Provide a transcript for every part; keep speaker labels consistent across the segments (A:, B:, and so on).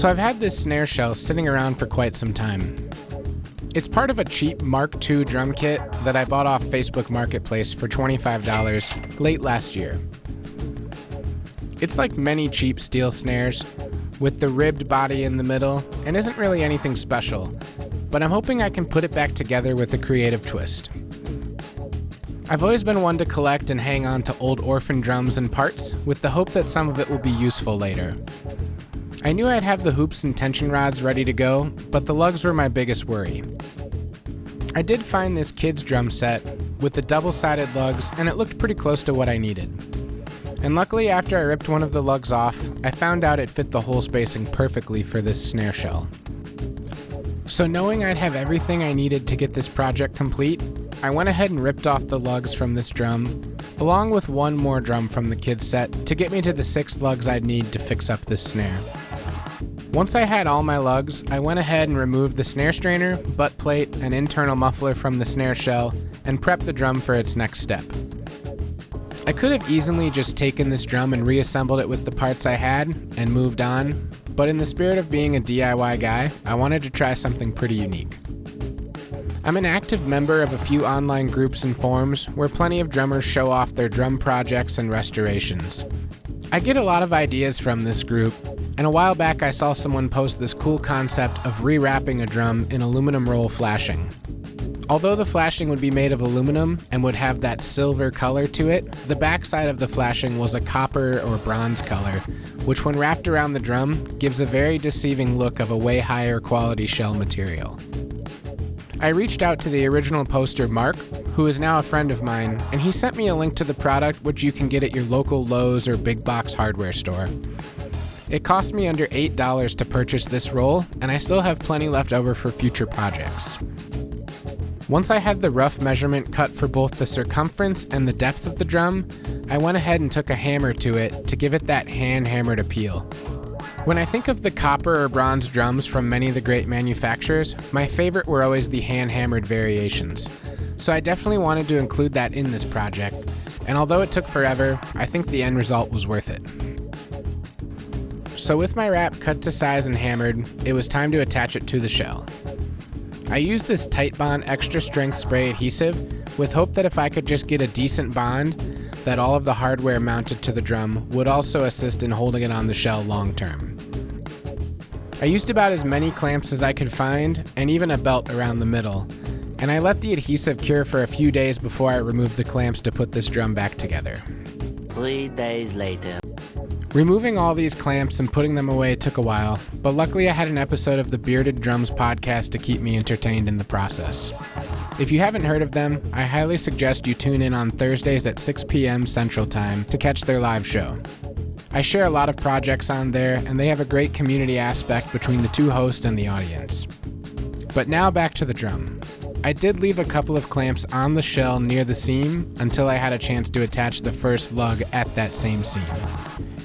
A: So I've had this snare shell sitting around for quite some time. It's part of a cheap Mark II drum kit that I bought off Facebook Marketplace for $25 late last year. It's like many cheap steel snares, with the ribbed body in the middle, and isn't really anything special, but I'm hoping I can put it back together with a creative twist. I've always been one to collect and hang on to old orphan drums and parts, with the hope that some of it will be useful later. I knew I'd have the hoops and tension rods ready to go, but the lugs were my biggest worry. I did find this kid's drum set with the double-sided lugs, and it looked pretty close to what I needed. And luckily, after I ripped one of the lugs off, I found out it fit the hole spacing perfectly for this snare shell. So knowing I'd have everything I needed to get this project complete, I went ahead and ripped off the lugs from this drum, along with one more drum from the kid's set to get me to the 6 lugs I'd need to fix up this snare. Once I had all my lugs, I went ahead and removed the snare strainer, butt plate, and internal muffler from the snare shell, and prepped the drum for its next step. I could have easily just taken this drum and reassembled it with the parts I had and moved on, but in the spirit of being a DIY guy, I wanted to try something pretty unique. I'm an active member of a few online groups and forums where plenty of drummers show off their drum projects and restorations. I get a lot of ideas from this group, and a while back I saw someone post this cool concept of rewrapping a drum in aluminum roll flashing. Although the flashing would be made of aluminum and would have that silver color to it, the backside of the flashing was a copper or bronze color, which when wrapped around the drum gives a very deceiving look of a way higher quality shell material. I reached out to the original poster, Mark, who is now a friend of mine, and he sent me a link to the product which you can get at your local Lowe's or big box hardware store. It cost me under $8 to purchase this roll, and I still have plenty left over for future projects. Once I had the rough measurement cut for both the circumference and the depth of the drum, I went ahead and took a hammer to it to give it that hand-hammered appeal. When I think of the copper or bronze drums from many of the great manufacturers, my favorite were always the hand-hammered variations. So I definitely wanted to include that in this project, and although it took forever, I think the end result was worth it. So with my wrap cut to size and hammered, it was time to attach it to the shell. I used this Titebond extra strength spray adhesive with hope that if I could just get a decent bond, that all of the hardware mounted to the drum would also assist in holding it on the shell long term. I used about as many clamps as I could find and even a belt around the middle, and I let the adhesive cure for a few days before I removed the clamps to put this drum back together.
B: 3 days later.
A: Removing all these clamps and putting them away took a while, but luckily I had an episode of the Bearded Drums podcast to keep me entertained in the process. If you haven't heard of them, I highly suggest you tune in on Thursdays at 6 p.m. Central Time to catch their live show. I share a lot of projects on there, and they have a great community aspect between the two hosts and the audience. But now back to the drum. I did leave a couple of clamps on the shell near the seam until I had a chance to attach the first lug at that same seam.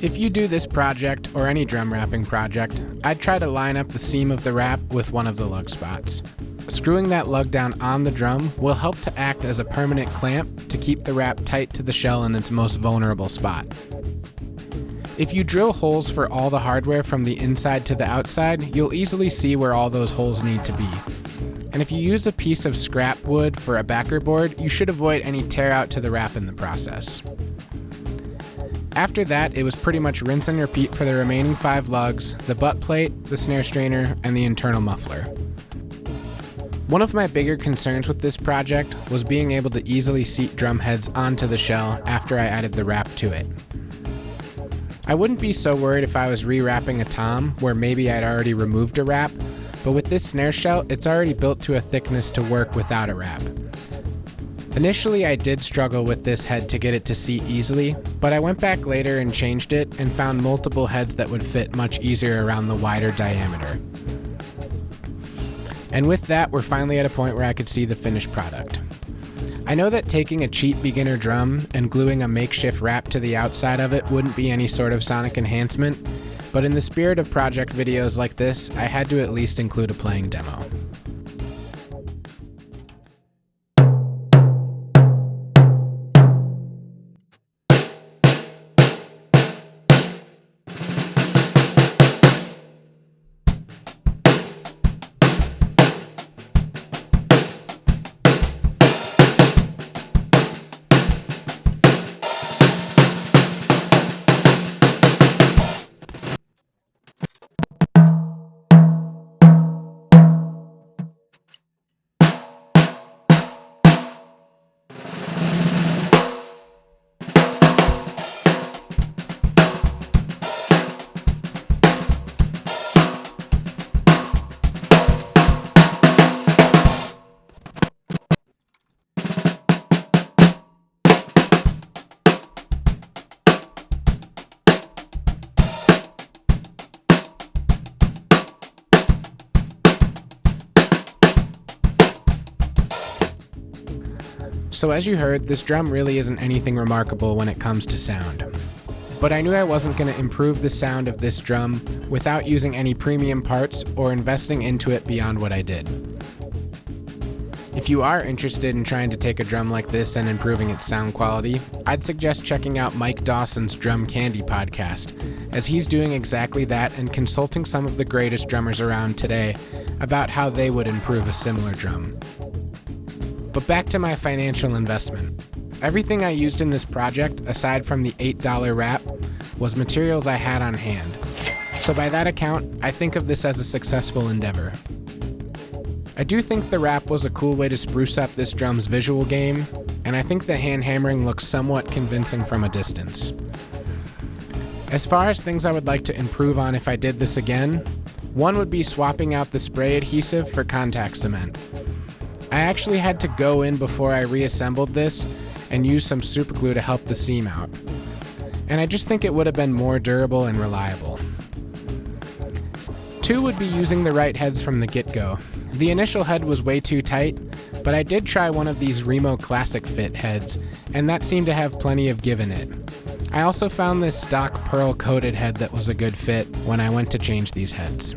A: If you do this project, or any drum wrapping project, I'd try to line up the seam of the wrap with one of the lug spots. Screwing that lug down on the drum will help to act as a permanent clamp to keep the wrap tight to the shell in its most vulnerable spot. If you drill holes for all the hardware from the inside to the outside, you'll easily see where all those holes need to be. And if you use a piece of scrap wood for a backer board, you should avoid any tear out to the wrap in the process. After that, it was pretty much rinse and repeat for the remaining 5 lugs, the butt plate, the snare strainer, and the internal muffler. One of my bigger concerns with this project was being able to easily seat drum heads onto the shell after I added the wrap to it. I wouldn't be so worried if I was re-wrapping a tom where maybe I'd already removed a wrap, but with this snare shell, it's already built to a thickness to work without a wrap. Initially, I did struggle with this head to get it to seat easily, but I went back later and changed it and found multiple heads that would fit much easier around the wider diameter. And with that, we're finally at a point where I could see the finished product. I know that taking a cheap beginner drum and gluing a makeshift wrap to the outside of it wouldn't be any sort of sonic enhancement, but in the spirit of project videos like this, I had to at least include a playing demo. So as you heard, this drum really isn't anything remarkable when it comes to sound. But I knew I wasn't going to improve the sound of this drum without using any premium parts or investing into it beyond what I did. If you are interested in trying to take a drum like this and improving its sound quality, I'd suggest checking out Mike Dawson's Drum Candy podcast, as he's doing exactly that and consulting some of the greatest drummers around today about how they would improve a similar drum. But back to my financial investment. Everything I used in this project, aside from the $8 wrap, was materials I had on hand. So by that account, I think of this as a successful endeavor. I do think the wrap was a cool way to spruce up this drum's visual game, and I think the hand hammering looks somewhat convincing from a distance. As far as things I would like to improve on if I did this again, one would be swapping out the spray adhesive for contact cement. I actually had to go in before I reassembled this and use some super glue to help the seam out, and I just think it would have been more durable and reliable. Two would be using the right heads from the get-go. The initial head was way too tight, but I did try one of these Remo Classic Fit heads, and that seemed to have plenty of give in it. I also found this stock pearl-coated head that was a good fit when I went to change these heads.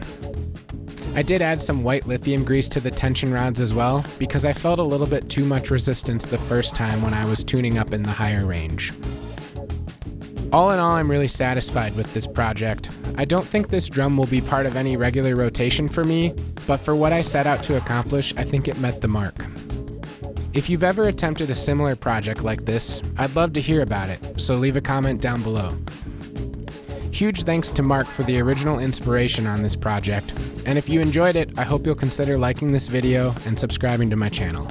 A: I did add some white lithium grease to the tension rods as well, because I felt a little bit too much resistance the first time when I was tuning up in the higher range. All in all, I'm really satisfied with this project. I don't think this drum will be part of any regular rotation for me, but for what I set out to accomplish, I think it met the mark. If you've ever attempted a similar project like this, I'd love to hear about it, so leave a comment down below. Huge thanks to Mark for the original inspiration on this project, and if you enjoyed it, I hope you'll consider liking this video and subscribing to my channel.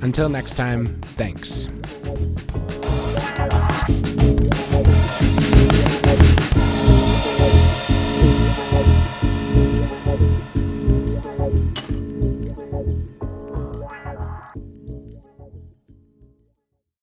A: Until next time, thanks.